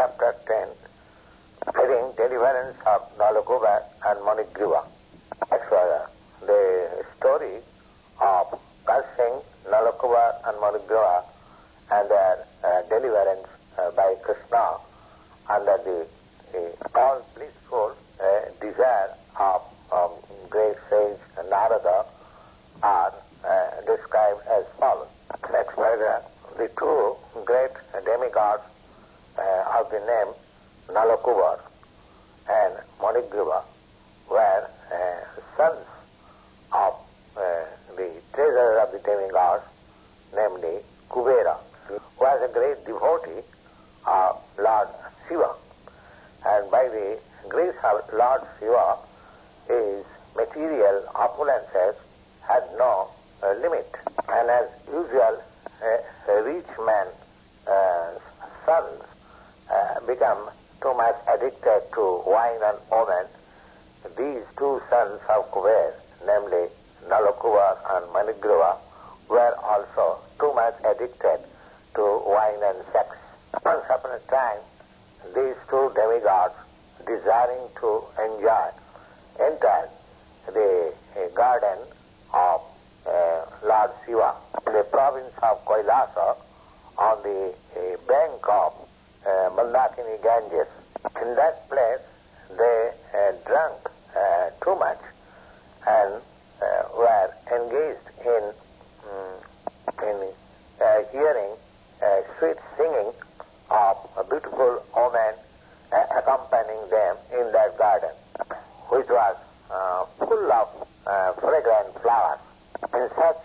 chapter 10, heading Deliverance of Nalakuvera and Manigriva. Actually, the story of cursing Nalakuvera and Manigriva and their deliverance by Krishna under the all blissful desire of great sage Narada are described as follows. Next paragraph. The two great demigods of the name Nalakuvera and Manigriva were sons of the treasurer of the demigods, namely Kuvera, who was a great devotee of Lord Shiva. And by the grace of Lord Shiva, his material opulences had no limit. And as usual, a rich man's sons become too much addicted to wine and women. These two sons of Kuvera, namely Nalakuvera and Manigriva, were also too much addicted to wine and sex. Once upon a time, these two demigods, desiring to enjoy, entered the garden of Lord Shiva in the province of Kailasa on the bank of Mandakini Ganges. In that place, they drank too much and were engaged in hearing sweet singing of a beautiful woman accompanying them in that garden, which was full of fragrant flowers. In such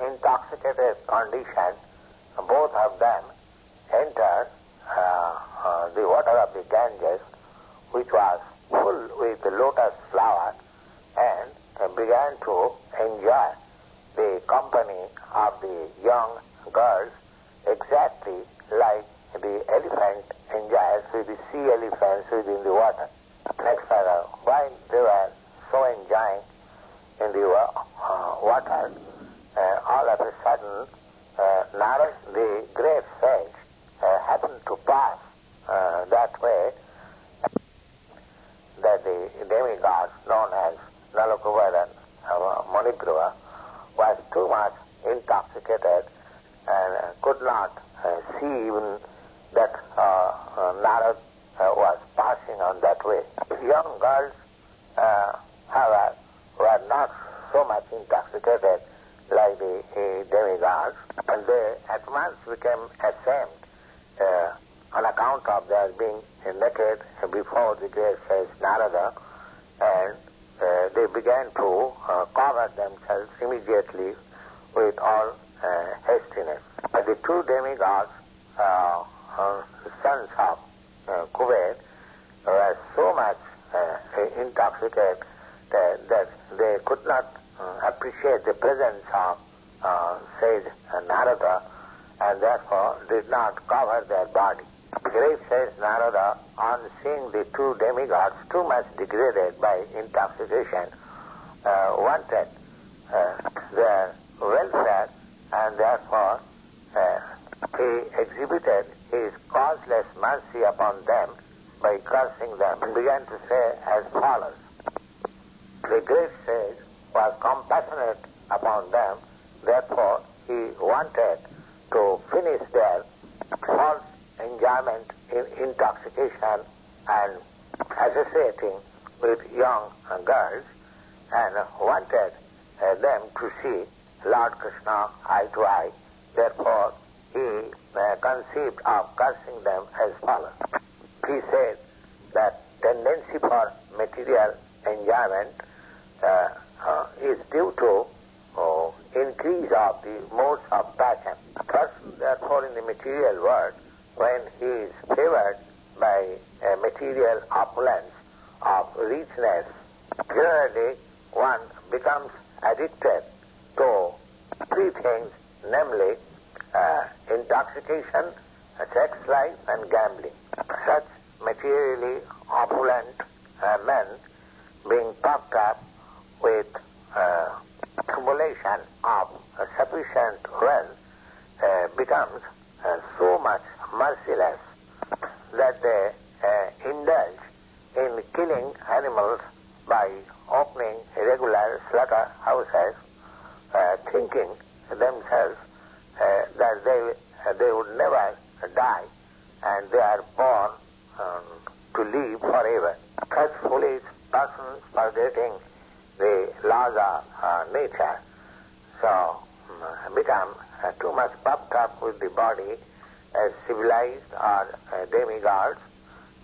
intoxicated condition, both of them entered the water of the Ganges, which was full with lotus flowers, and began to enjoy the company of the young girls exactly like the elephant enjoys with the sea elephants within the water. Next paragraph. While they were so enjoying in the water, all of a sudden, Narada, the great sage, happened to pass that way, that the demigods known as Nalakuvera and Manigriva was too much intoxicated and could not see even that Narada was passing on that way. Young girls, however, were not so much intoxicated like the demigods, and they at once became ashamed on account of their being naked before the great sage Narada, and they began to cover themselves immediately with all hastiness. But the two demigods, sons of Kuvera, were so much intoxicated that they could not appreciate the presence of sage Narada, and therefore did not cover their body. The great sage Narada, on seeing the two demigods too much degraded by intoxication, wanted their welfare, and therefore he exhibited his causeless mercy upon them by cursing them, and began to say as follows. The great sage was compassionate upon them, therefore he wanted to finish their false enjoyment in intoxication and associating with young girls, and wanted them to see Lord Krishna eye to eye. Therefore he conceived of cursing them as follows. He said that tendency for material enjoyment is due to increase of the modes of passion. Person, therefore, in the material world, when he is favored by material opulence of richness, generally one becomes addicted to three things, namely intoxication, sex life, and gambling. Such materially opulent men, being puffed up with accumulation of sufficient wealth, becomes so much merciless that they indulge in killing animals by opening irregular slaughterhouses, thinking themselves that they would never die and they are born to live forever. Such foolish persons forgetting the laws of nature, so become too much puffed up with the body as civilized or demigods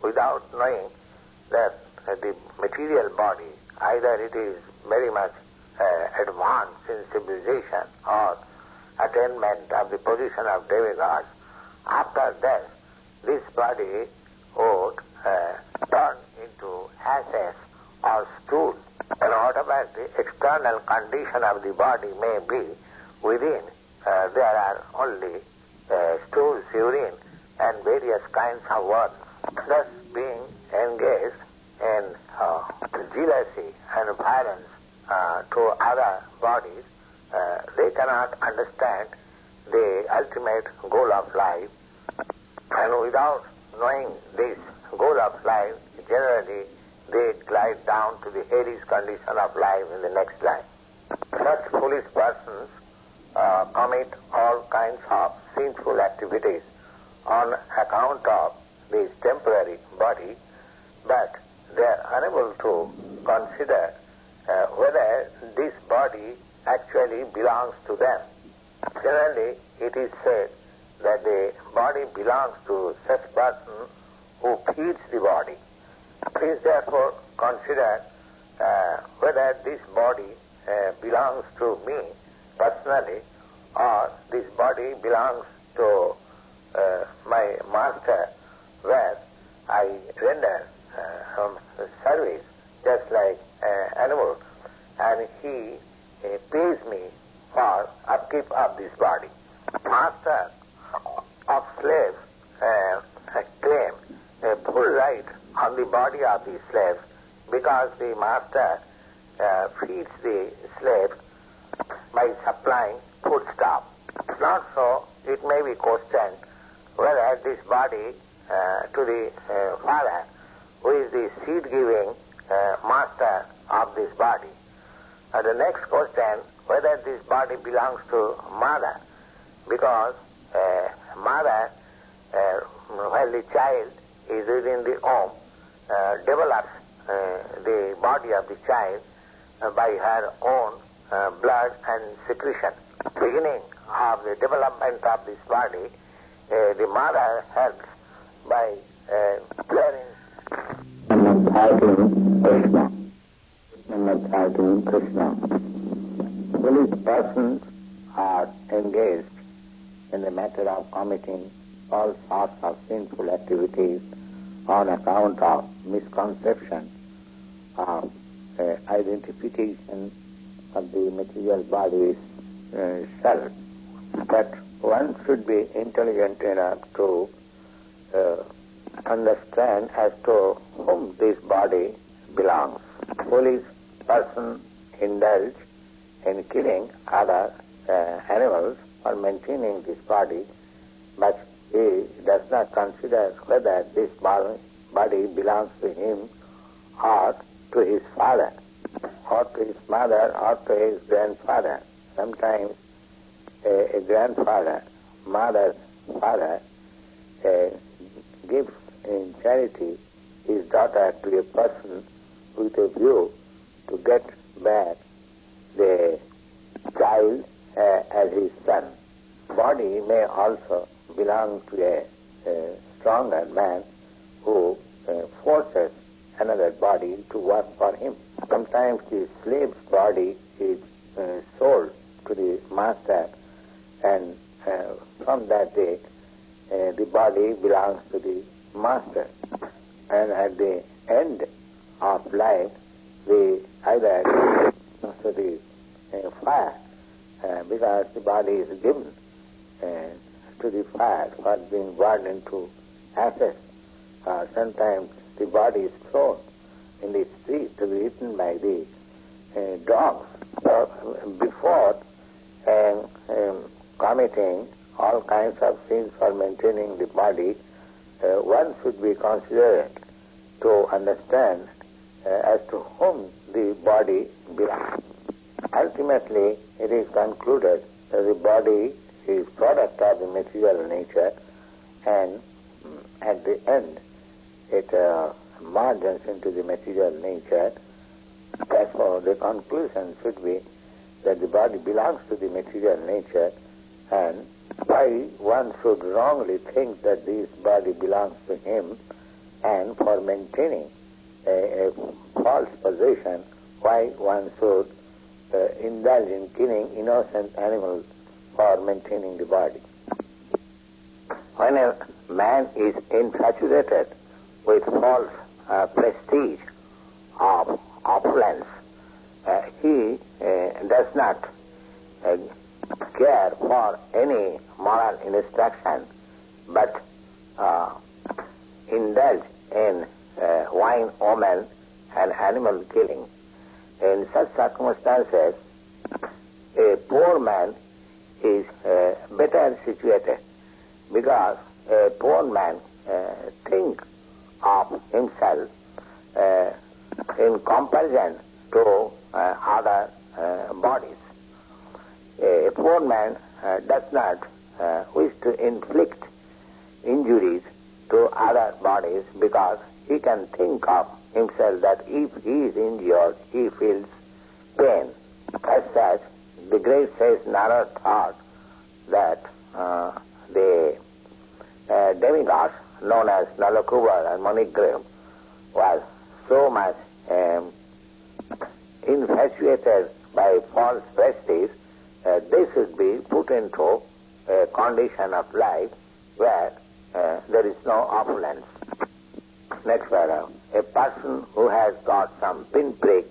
without knowing that the material body, either it is very much advanced in civilization or attainment of the position of demigods, after death this body would turn into ashes or stool. And whatever the external condition of the body may be, within there are only stools, urine and various kinds of worms. Thus being engaged in jealousy and violence to other bodies, they cannot understand the ultimate goal of life, and without knowing this goal of life, generally they glide down to the Hades condition of life in the next life. Such foolish persons commit all kinds of sinful activities on account of this temporary body, but they are unable to consider whether this body actually belongs to them. Generally, it is said that the body belongs to such person who feeds the body. Please therefore consider whether this body belongs to me personally, or this body belongs to my master, where I render service just like animal, and he pays me for upkeep of this body. Master of slaves claim a full right on the body of the slave because the master feeds the slave by supplying foodstuff. If not so, it may be questioned whether this body to the father, who is the seed-giving master of this body. The next question, whether this body belongs to mother, because mother, while the child is within the womb, develops the body of the child by her own blood and secretion. Beginning of the development of this body, the mother helps by clearing Krishna. Foolish persons are engaged in the matter of committing all sorts of sinful activities on account of misconception of identification of the material body's self. But one should be intelligent enough to understand as to whom this body belongs. Foolish person indulge in killing other animals for maintaining this body, but he does not consider whether this body belongs to him or to his father, or to his mother, or to his grandfather. Sometimes a grandfather, mother's father, gives in charity his daughter to a person with a view to get back the child as his son. Body may also belong to a stronger man who forces another body to work for him. Sometimes the slave's body is sold to the master, and from that day the body belongs to the master. And at the end of life, we either to the fire, because the body is given to the fire for being burned into ashes. Sometimes the body is thrown in the street to be eaten by the dogs. So before committing all kinds of sins for maintaining the body, one should be considerate to understand as to whom the body belongs. Ultimately, it is concluded that the body is product of the material nature, and at the end it margins into the material nature. Therefore, the conclusion should be that the body belongs to the material nature, and why one should wrongly think that this body belongs to him, and for maintaining a false position, why one should indulge in killing innocent animals for maintaining the body. When a man is infatuated with false prestige of opulence, he does not care for any moral instruction, but indulge in wine, omen, and animal killing. In such circumstances, a poor man is better situated, because a poor man thinks of himself in comparison to other bodies. A poor man does not wish to inflict injuries to other bodies, because he can think of himself that if he is injured, he feels pain. As such, the great sage Narad thought that the demigods known as Nalakuvera and Manigriva was so much infatuated by false prestige, they should be put into a condition of life where there is no opulence. Next paragraph. A person who has got some pinprick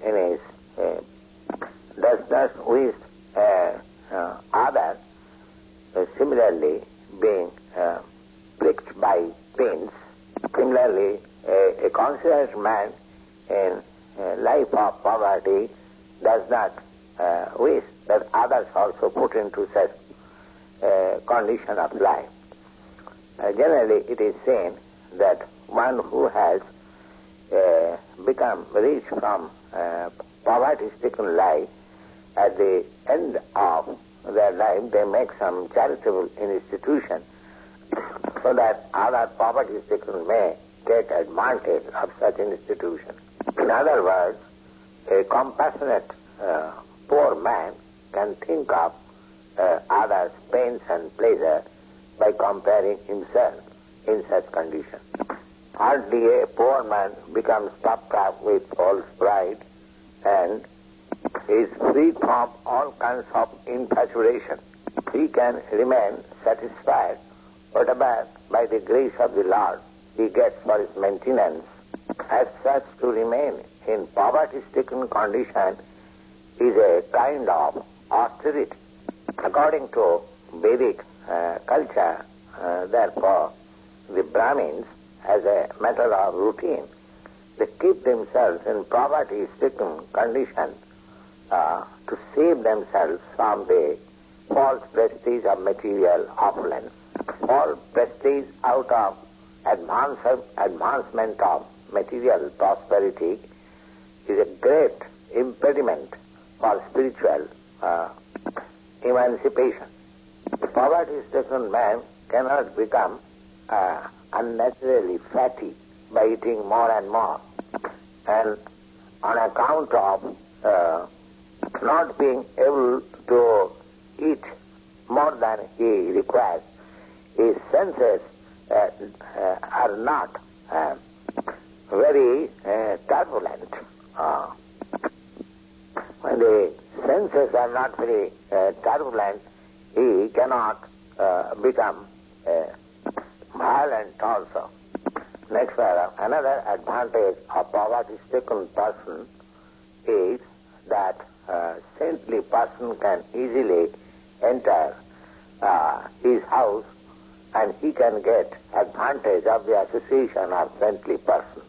in his does not wish others similarly being pricked by pins. Similarly, a conscious man in life of poverty does not wish that others also put into such condition of life. Generally, it is seen that one who has become rich from poverty-stricken life, at the end of their life they make some charitable institution so that other poverty-stricken may take advantage of such institution. In other words, a compassionate poor man can think of others' pains and pleasure by comparing himself in such condition. Hardly a poor man becomes puffed up with false pride and is free from all kinds of infatuation. He can remain satisfied whatever by the grace of the Lord he gets for his maintenance. As such, to remain in poverty-stricken condition is a kind of austerity. According to Vedic culture, therefore, the Brahmins, as a matter of routine, they keep themselves in poverty-stricken condition to save themselves from the false prestige of material opulence. False prestige out of advancement of material prosperity is a great impediment for spiritual emancipation. The poverty-stricken man cannot become unnaturally fatty by eating more and more, and on account of not being able to eat more than he requires, his senses are not very turbulent. When the senses are not very turbulent, he cannot become violent also. Next paragraph. Another advantage of poverty-stricken person is that saintly person can easily enter his house, and he can get advantage of the association of saintly person.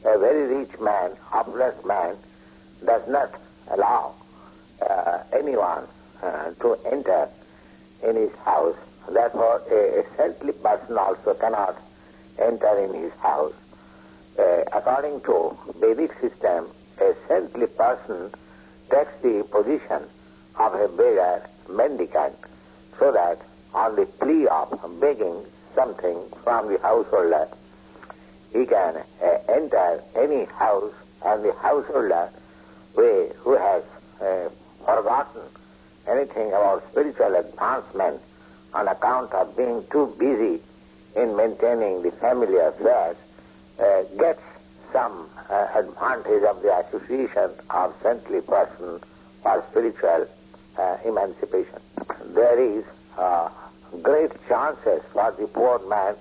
A very rich man, opulent man, does not allow anyone to enter in his house Therefore, a saintly person also cannot enter in his house. According to Vedic system, a saintly person takes the position of a beggar mendicant, so that on the plea of begging something from the householder, he can enter any house, and the householder who has forgotten anything about spiritual advancement on account of being too busy in maintaining the family affairs, gets some advantage of the association of saintly person for spiritual emancipation. There is great chances for the poor man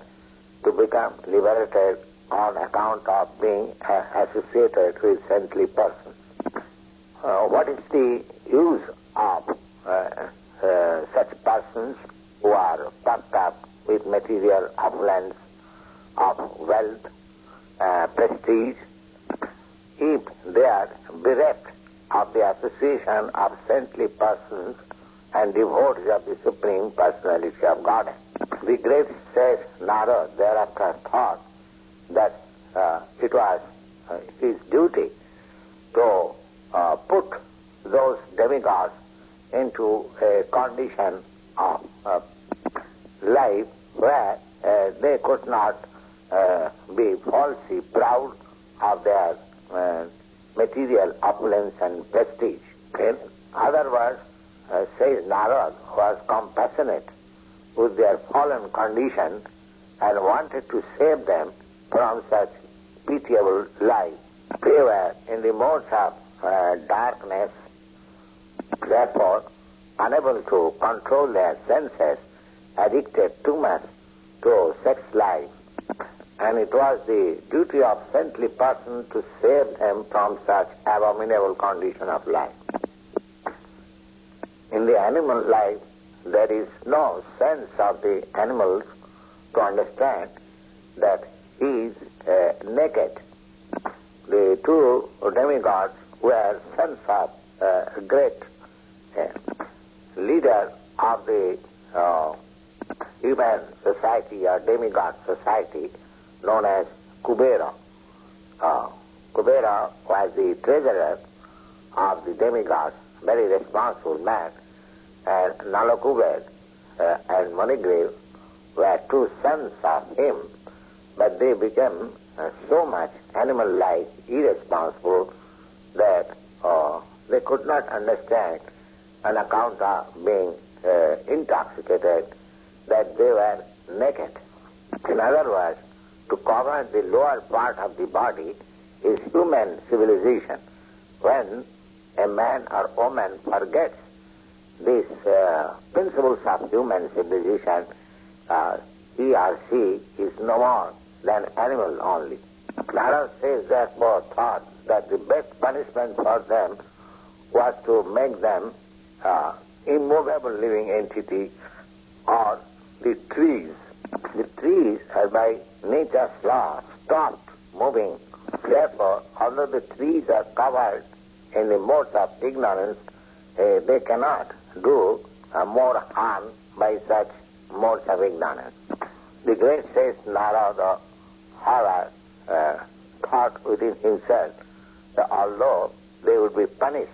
to become liberated on account of being associated with saintly persons. What is the use of such persons who are puffed up with material opulence, of wealth, prestige, if they are bereft of the association of saintly persons and devotees of the Supreme Personality of Godhead? The great sage Narad thereafter thought that it was his duty to put those demigods into a condition of life where they could not be falsely proud of their material opulence and prestige. In other words, says Narad was compassionate with their fallen condition and wanted to save them from such pitiable life. They were in the modes of darkness, therefore unable to control their senses, addicted too much to sex life, and it was the duty of saintly person to save them from such abominable condition of life. In the animal life, there is no sense of the animals to understand that he is naked. The two demigods were sons of a great leader of the human society or demigod society known as Kubera. Kubera was the treasurer of the demigods, very responsible man, and Nalakuvera and Manigriva were two sons of him, but they became so much animal-like, irresponsible, that they could not understand on account of being intoxicated that they were naked. In other words, to cover the lower part of the body is human civilization. When a man or woman forgets these principles of human civilization, he or she is no more than animal only. Narad says therefore thought that the best punishment for them was to make them immovable living entity, or the trees. The trees are by nature's law stopped moving. Therefore, although the trees are covered in the modes of ignorance, they cannot do more harm by such modes of ignorance. The great sage Narada, however, thought within himself that although they would be punished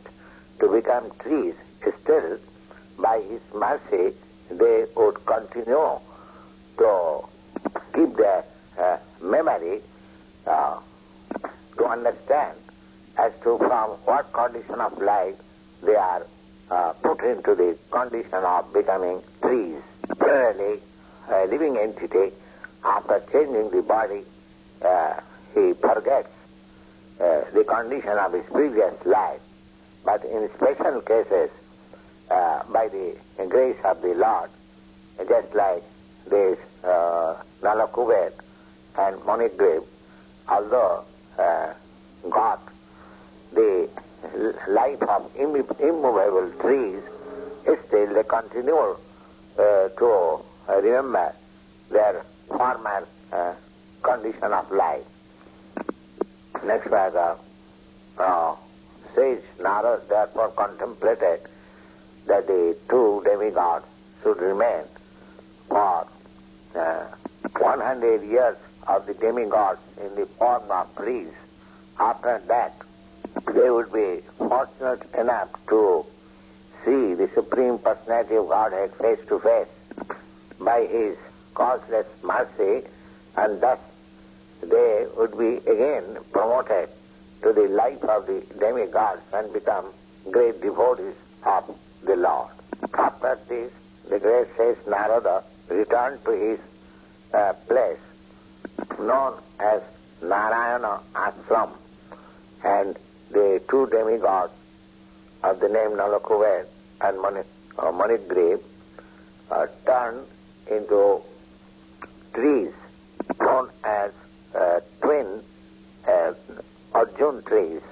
to become trees, still by his mercy they would continue to keep their memory to understand as to from what condition of life they are put into the condition of becoming trees. Generally, a living entity, after changing the body, he forgets the condition of his previous life. But in special cases, by the grace of the Lord, just like this Nalakuvera and Manigriva, although got the life of immovable trees, still they continue to remember their former condition of life. Next paragraph. Sage Narad therefore contemplated that the two demigods should remain for 100 years of the demigods in the form of trees. After that, they would be fortunate enough to see the Supreme Personality of Godhead face to face by His causeless mercy, and thus they would be again promoted to the life of the demigods and become great devotees of the Lord. After this, the great sage Narada returned to his place known as Narayana Ashram, and the two demigods of the name Nalakuvera and Manigriva turned into trees known as twin Arjun trees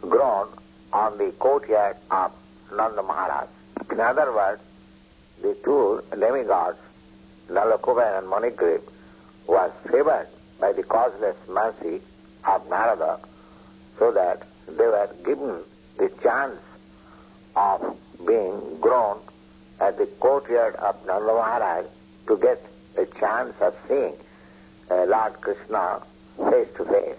grown on the courtyard of Nanda Maharaj. In other words, the two demigods, Nalakuvera and Manigriva, was favored by the causeless mercy of Narada, so that they were given the chance of being grown at the courtyard of Nanda Maharaj to get a chance of seeing Lord Krishna face to face.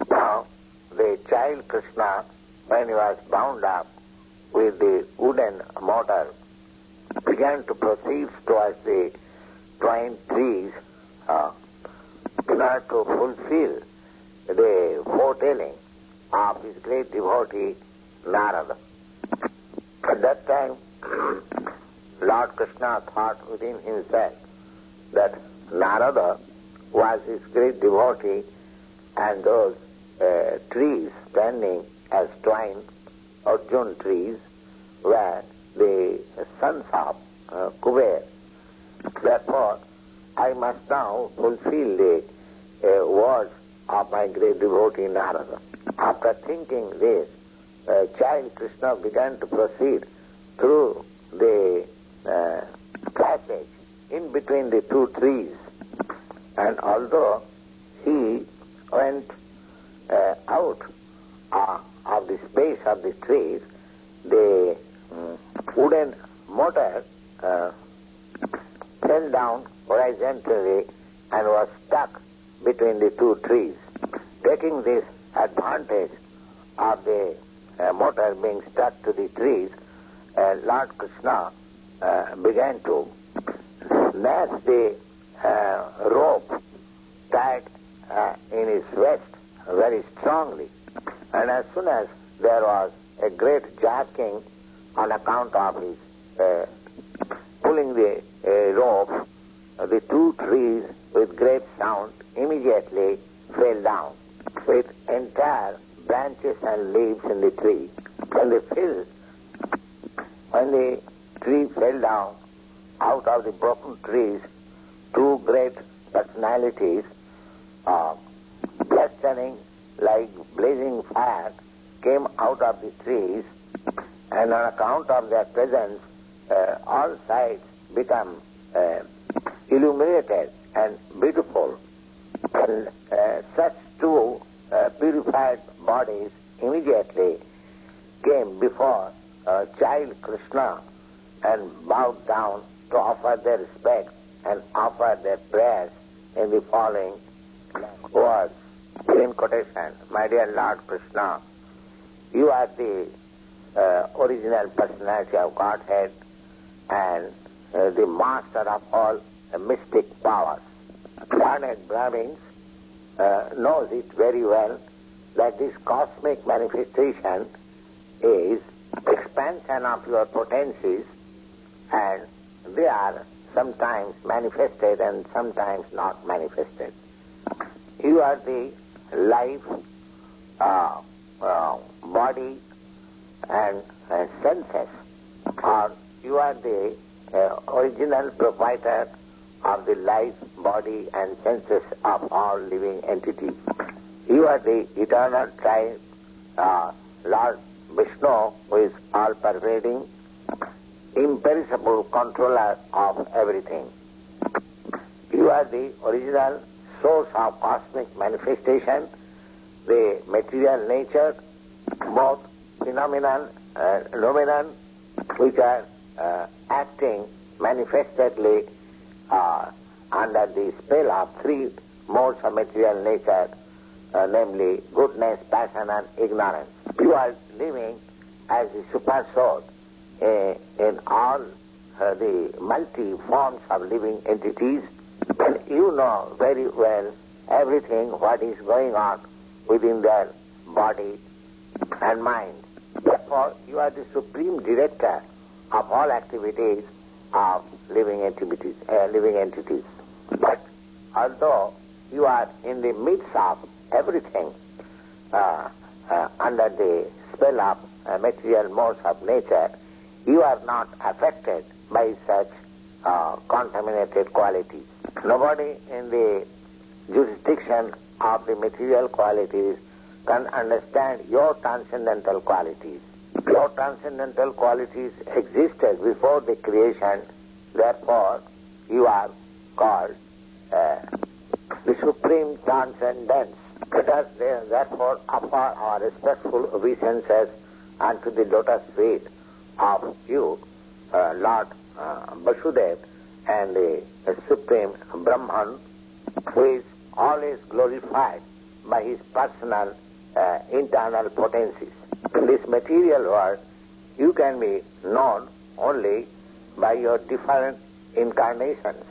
Now, the child Krishna, when he was bound up with the wooden motor, began to proceed towards the twine trees in order to fulfill the foretelling of his great devotee Narada. At that time, Lord Krishna thought within himself that Narada was his great devotee, and those trees standing as twine Arjun trees were the sons of Kubera. Therefore, I must now fulfill the words of my great devotee Narada. After thinking this, child Krishna began to proceed through the passage in between the two trees, and although he went out of the space of the trees, the wooden motor fell down horizontally and was stuck between the two trees. Taking this advantage of the motor being stuck to the trees, Lord Krishna began to snatch the rope tied in his waist very strongly. And as soon as there was a great jerking on account of his pulling the rope, the two trees with great sound immediately fell down with entire branches and leaves in the tree. When the tree fell down, out of the broken trees, two great personalities, glistening like blazing fire, came out of the trees, and on account of their presence, all sides become illuminated and beautiful. And such two purified bodies immediately came before child Krishna and bowed down to offer their respect and offer their prayers in the following words. In quotation, my dear Lord Krishna, you are the original personality of Godhead and the master of all mystic powers. Learned Brahmins knows it very well that this cosmic manifestation is expansion of your potencies, and they are sometimes manifested and sometimes not manifested. You are the life, body and senses, or you are the original proprietor of the life, body and senses of all living entities. You are the eternal tribe, Lord Vishnu, who is all-pervading, imperishable controller of everything. You are the original source of cosmic manifestation, the material nature, both phenomenon and nomenon, which are acting manifestedly under the spell of three modes of material nature, namely goodness, passion and ignorance. You are living as the super soul in all the multi forms of living entities, and you know very well everything what is going on within their body and mind. Therefore, you are the supreme director of all activities of living entities. But although you are in the midst of everything under the spell of material modes of nature, you are not affected by such contaminated qualities. Nobody in the jurisdiction of the material qualities can understand your transcendental qualities. Your transcendental qualities existed before the creation, therefore you are called the supreme transcendence. Let us therefore offer our respectful obeisances unto the lotus feet of you, Lord Vasudev, and the supreme Brahman, who is always glorified by his personal internal potencies. In this material world, you can be known only by your different incarnations.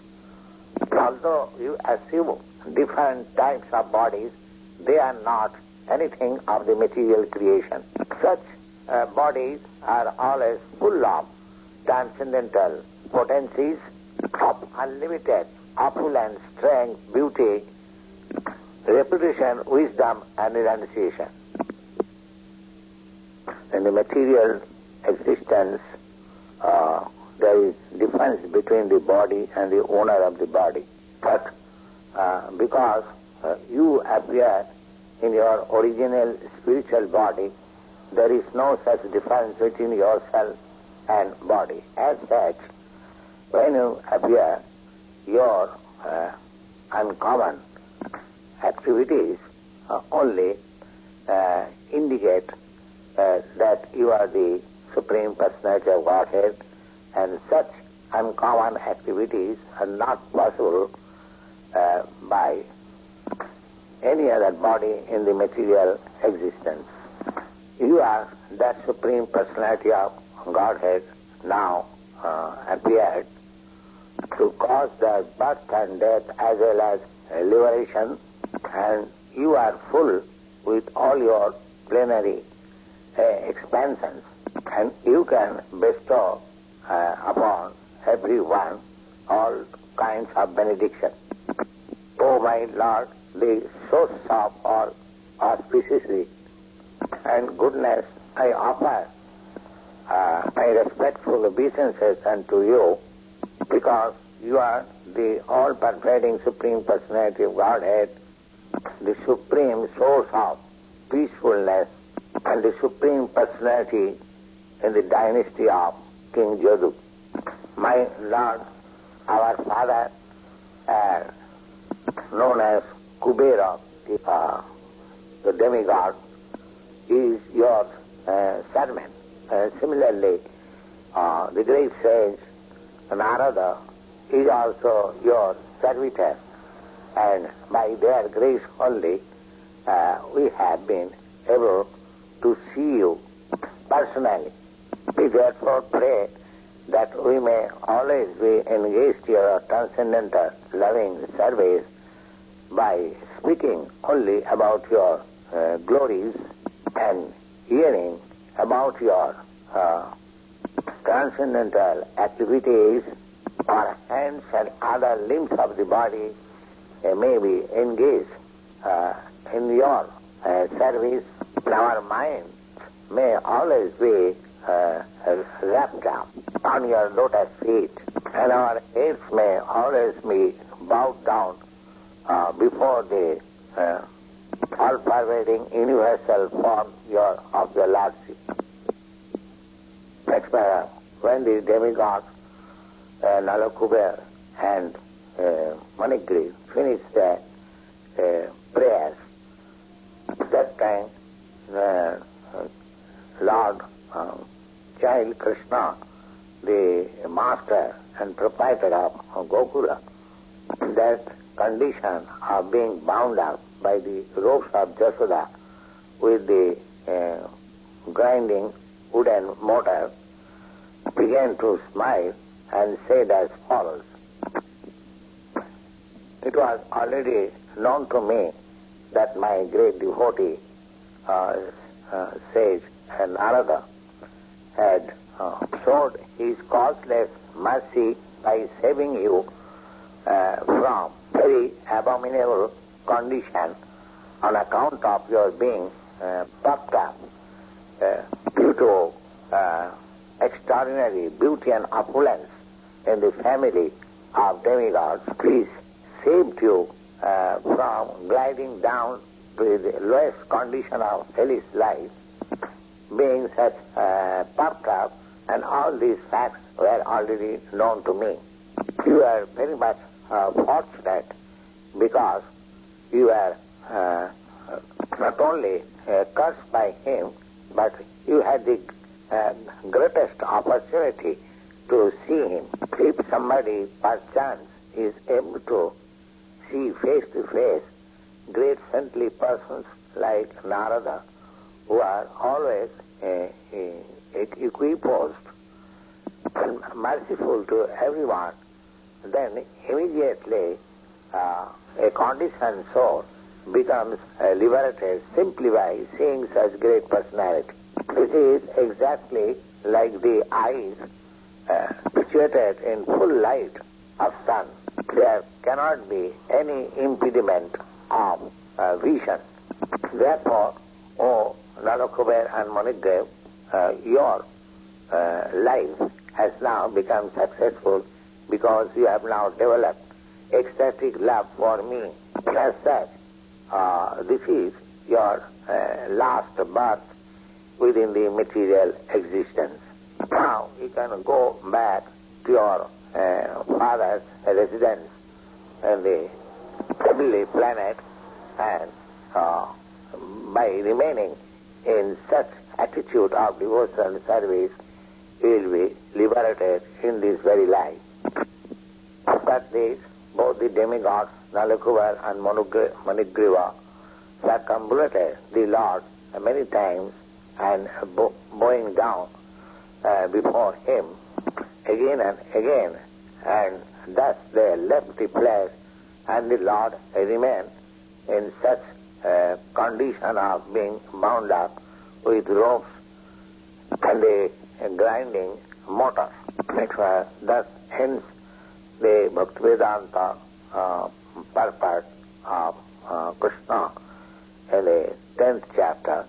Although you assume different types of bodies, they are not anything of the material creation. Such bodies are always full of transcendental potencies of unlimited opulence, strength, beauty, reputation, wisdom and renunciation. In the material existence, there is difference between the body and the owner of the body. But because you appear in your original spiritual body, there is no such difference between yourself and body. As such, when you appear, your uncommon activities only indicate that you are the Supreme Personality of Godhead, and such uncommon activities are not possible by any other body in the material existence. You are that Supreme Personality of Godhead now appeared to cause the birth and death as well as liberation, and you are full with all your plenary expansions, and you can bestow upon everyone all kinds of benediction. O my Lord, the source of all auspiciously and goodness, I offer my respectful obeisances unto you, because you are the all-pervading Supreme Personality of Godhead, the supreme source of peacefulness, and the Supreme Personality in the dynasty of King Jadu. My Lord, our Father, known as Kubera, the demigod, is your servant. Similarly, the great sage Narada is also your servitor, and by their grace only we have been able to see you personally. We therefore pray that we may always be engaged in your transcendental loving service by speaking only about your glories and hearing about your transcendental activities. Our hands and other limbs of the body may be engaged in your service. Our mind may always be wrapped up on your lotus feet, and our heads may always be bowed down before the all-pervading universal form of your Lordship. That's why when the demigods Nalakuvera and Manigriva finished their prayers, that time Lord Child Krishna, the master and proprietor of Gokula, that condition of being bound up by the ropes of Jasoda with the grinding wooden motor, began to smile and said as follows. It was already known to me that my great devotee, sage Narada, had showed his causeless mercy by saving you from very abominable condition on account of your being puffed up due to extraordinary beauty and opulence in the family of demigods. Please saved you from gliding down to the lowest condition of hellish life, being such puffed up, and all these facts were already known to me. You are very much fortunate because you are not only cursed by him, but you had the greatest opportunity to see him. If somebody perchance is able to see face to face great saintly persons like Narada, who are always equiposed and merciful to everyone, then immediately a conditioned soul becomes liberated simply by seeing such great personality. This is exactly like the eyes situated in full light of sun. There cannot be any impediment of vision. Therefore, O Nalakuvera and Manigriva, your life has now become successful because you have now developed ecstatic love for me. As such, this is your last birth within the material existence. Now you can go back to your father's residence in the heavenly planet, and by remaining in such attitude of devotional service, you will be liberated in this very life. After this, both the demigods, Nalakuvera and Manigriva, circumambulated the Lord many times and bowing down before him again and again, and thus they left the place, and the Lord remained in such condition of being bound up with ropes and a grinding motor. Thus hence the Bhaktivedanta purport of Krishna in the 10th chapter